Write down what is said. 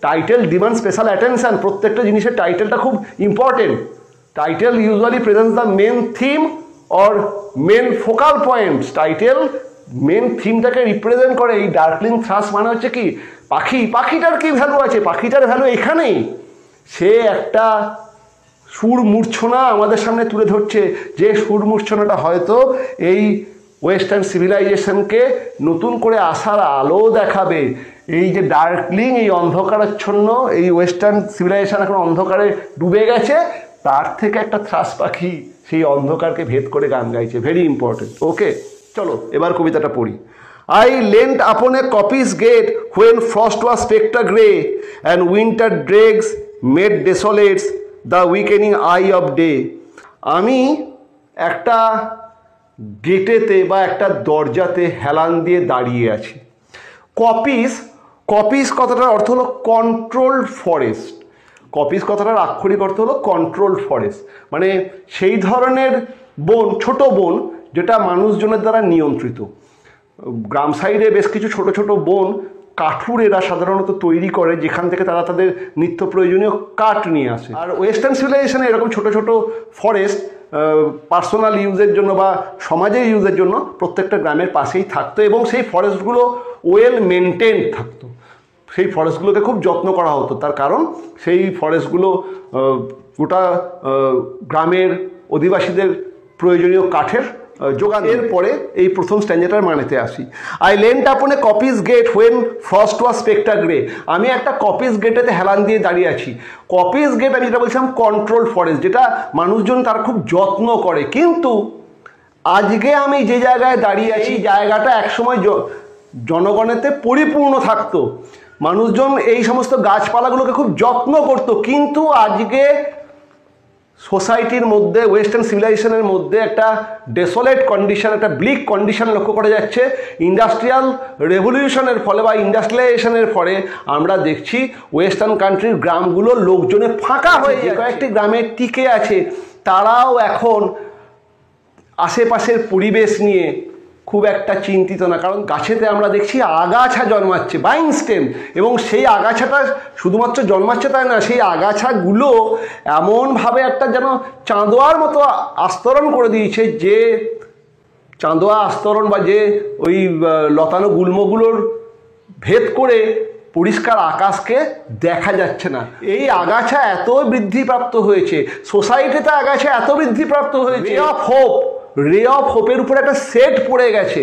Title demand special attention, প্রত্যেকটা জিনিসের টাইটেলটা খুব important. Title usually presents the main theme or main focal points. Title main থিমটাকে represent করে। এই ডার্কলিং থ্রাশ মানে হচ্ছে কি, পাখিটার কি ভ্যালু আছে? পাখিটার ভ্যালু এখানেই, সে একটা সুর মূর্ছনা আমাদের সামনে তুলে ধরছে, যে সুর মূর্ছনাটা হয়তো এই ওয়েস্টার্ন সিভিলাইজেশনকে নতুন করে আসার আলো দেখাবে। এই যে ডার্কলিং, এই অন্ধকারাচ্ছন্ন এই ওয়েস্টার্ন সিভিলাইজেশন এখন অন্ধকারে ডুবে গেছে, তার থেকে একটা থ্রাশ পাখি সেই অন্ধকারকে ভেদ করে গান গাইছে। Very important. ওকে, চলো এবার কবিতাটা পড়ি। I leant upon a coppice gate when frost was spectre grey and winter dregs made desolates the weakening eye of day. আমি একটা গেটেতে বা একটা দরজাতে হেলান দিয়ে দাঁড়িয়ে আছি। কপিস কথাটার অর্থ হলো কন্ট্রোলড ফরেস্ট। কপিস কথাটার আক্ষরিক অর্থ হলো কন্ট্রোলড ফরেস্ট, মানে সেই ধরনের বন, ছোট বন যেটা মানুষজনের দ্বারা নিয়ন্ত্রিত। গ্রাম সাইডে বেশ কিছু ছোট ছোট বন কাঠুরেরা সাধারণত তৈরি করে, যেখান থেকে তারা তাদের নিত্য প্রয়োজনীয় কাঠ নিয়ে আসে। আর ওয়েস্টার্ন সিভিলাইজেশনে এরকম ছোট ছোট ফরেস্ট পার্সোনাল ইউজের জন্য বা সমাজের ইউজের জন্য প্রত্যেকটা গ্রামের পাশেই থাকতো, এবং সেই ফরেস্টগুলো ওয়েল মেনটেন থাকতো। সেই ফরেস্টগুলোকে খুব যত্ন করা হতো, তার কারণ সেই ফরেস্টগুলো গোটা গ্রামের অধিবাসীদের প্রয়োজনীয় কাঠের যোগান। এরপরে এই প্রথম স্ট্যান্ডার্ডের মানেতে আসি। I leant upon a coppice gate when frost was spectre grey. আমি একটা কপিস গেটেতে হেলান দিয়ে দাঁড়িয়ে আছি। কপিস গেট আমি যেটা বলছিলাম কন্ট্রোল ফরেস্ট, যেটা মানুষজন তারা খুব যত্ন করে। কিন্তু আজকে আমি যে জায়গায় দাঁড়িয়ে আছি, জায়গাটা একসময় জনগণেতে পরিপূর্ণ থাকতো, মানুষজন এই সমস্ত গাছপালাগুলোকে খুব যত্ন করত। কিন্তু আজকে সোসাইটির মধ্যে, ওয়েস্টার্ন সিভিলাইজেশনের মধ্যে একটা ডেসোলেট কন্ডিশন, একটা ব্লিক কন্ডিশন লক্ষ্য করা যাচ্ছে। ইন্ডাস্ট্রিয়াল রেভলিউশনের ফলে বা ইন্ডাস্ট্রিয়ালাইজেশনের ফলে আমরা দেখছি ওয়েস্টার্ন কান্ট্রির গ্রামগুলো লোকজনে ফাঁকা হয়ে যায়। কয়েকটি গ্রামে টিকে আছে, তারাও এখন আশেপাশের পরিবেশ নিয়ে খুব একটা চিন্তিত না, কারণ গাছেতে আমরা দেখছি আগাছা জন্মাচ্ছে, বাইং স্টেম, এবং সেই আগাছাটা শুধুমাত্র জন্মাচ্ছে তাই না, সেই আগাছাগুলো এমনভাবে একটা যেন চাঁদোয়ার মতো আস্তরণ করে দিয়েছে, যে চাঁদোয়া আস্তরণ বা যে ওই লতানো গুল্মগুলোর ভেদ করে পরিষ্কার আকাশকে দেখা যাচ্ছে না। এই আগাছা এত বৃদ্ধিপ্রাপ্ত হয়েছে, সোসাইটিতে আগাছা এত বৃদ্ধিপ্রাপ্ত হয়েছে, রে অফ হোপের উপর একটা সেট পড়ে গেছে।